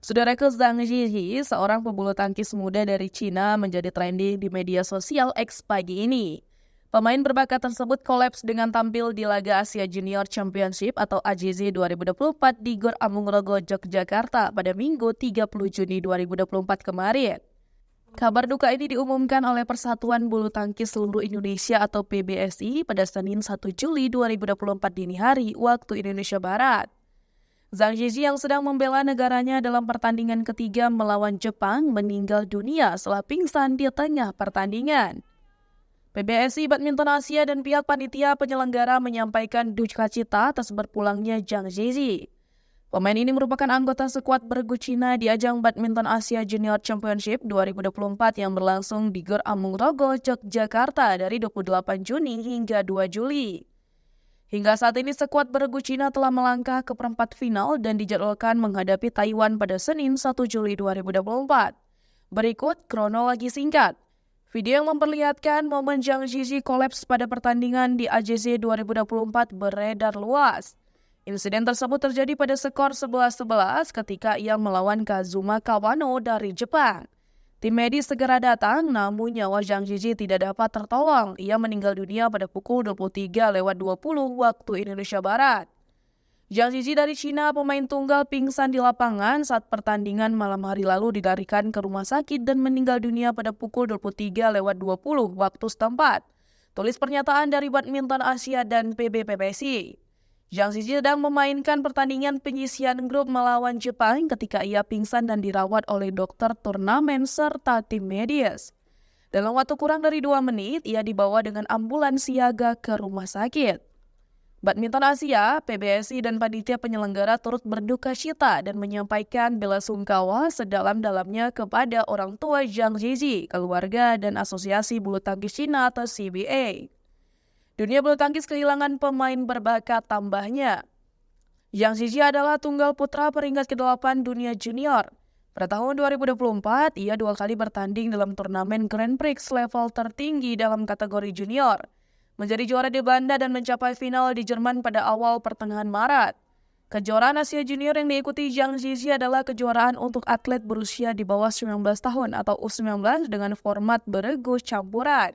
Saudaraku Zhang Zhizhi, seorang pebulu tangkis muda dari Cina menjadi trending di media sosial X pagi ini. Pemain berbakat tersebut kolaps dengan tampil di laga Asia Junior Championship atau AJC 2024 di Gor Amungrogo, Yogyakarta pada Minggu 30 Juni 2024 kemarin. Kabar duka ini diumumkan oleh Persatuan Bulu Tangkis Seluruh Indonesia atau PBSI pada Senin 1 Juli 2024 dini hari waktu Indonesia Barat. Zhang Zhizhi yang sedang membela negaranya dalam pertandingan ketiga melawan Jepang meninggal dunia setelah pingsan di tengah pertandingan. PBSI Badminton Asia dan pihak panitia penyelenggara menyampaikan duka cita atas berpulangnya Zhang Zhizhi. Pemain ini merupakan anggota skuad bergu Cina di ajang Badminton Asia Junior Championship 2024 yang berlangsung di Gor Amungrogo, Yogyakarta dari 28 Juni hingga 2 Juli. Hingga saat ini skuad bergu Cina telah melangkah ke perempat final dan dijadwalkan menghadapi Taiwan pada Senin 1 Juli 2024. Berikut kronologi singkat. Video yang memperlihatkan momen Zhang Zhizhi kolaps pada pertandingan di AJC 2024 beredar luas. Insiden tersebut terjadi pada skor 11-11 ketika ia melawan Kazuma Kawano dari Jepang. Tim medis segera datang, namun nyawa Zhang Zhizhi tidak dapat tertolong. Ia meninggal dunia pada pukul 23:20 waktu Indonesia Barat. Zhang Zhizhi dari Cina, pemain tunggal, pingsan di lapangan saat pertandingan malam hari lalu dilarikan ke rumah sakit dan meninggal dunia pada pukul 23:20 waktu setempat. Tulis pernyataan dari Badminton Asia dan PBPBSI. Zhang Zhizhi sedang memainkan pertandingan penyisian grup melawan Jepang ketika ia pingsan dan dirawat oleh dokter turnamen serta tim medis. Dalam waktu kurang dari 2 menit, ia dibawa dengan ambulans siaga ke rumah sakit. Badminton Asia, PBSI dan panitia penyelenggara turut berduka cita dan menyampaikan bela sungkawa sedalam-dalamnya kepada orang tua Zhang Zhizhi, keluarga, dan Asosiasi Bulu Tangkis Cina atau CBA. Dunia bulu tangkis kehilangan pemain berbakat tambahnya. Zhang Zhizhi adalah tunggal putra peringkat ke-8 dunia junior. Pada tahun 2024, ia 2 kali bertanding dalam turnamen Grand Prix level tertinggi dalam kategori junior. Menjadi juara di Belanda dan mencapai final di Jerman pada awal pertengahan Maret. Kejuaraan Asia Junior yang diikuti Zhang Zhizhi adalah kejuaraan untuk atlet berusia di bawah 19 tahun atau U19 dengan format beregu campuran.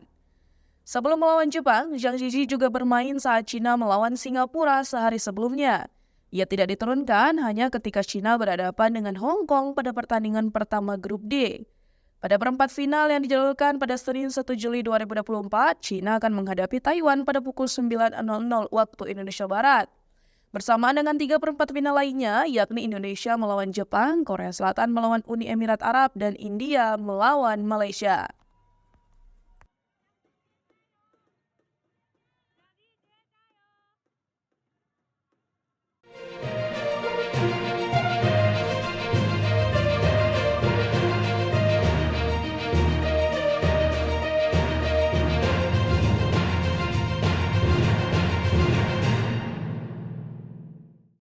Sebelum melawan Jepang, Zhang Zhizhi juga bermain saat Cina melawan Singapura sehari sebelumnya. Ia tidak diturunkan hanya ketika Cina berhadapan dengan Hong Kong pada pertandingan pertama grup D. Pada perempat final yang dijadwalkan pada Senin 1 Juli 2024, Cina akan menghadapi Taiwan pada pukul 9:00 waktu Indonesia Barat. Bersamaan dengan 3 perempat final lainnya, yakni Indonesia melawan Jepang, Korea Selatan melawan Uni Emirat Arab, dan India melawan Malaysia.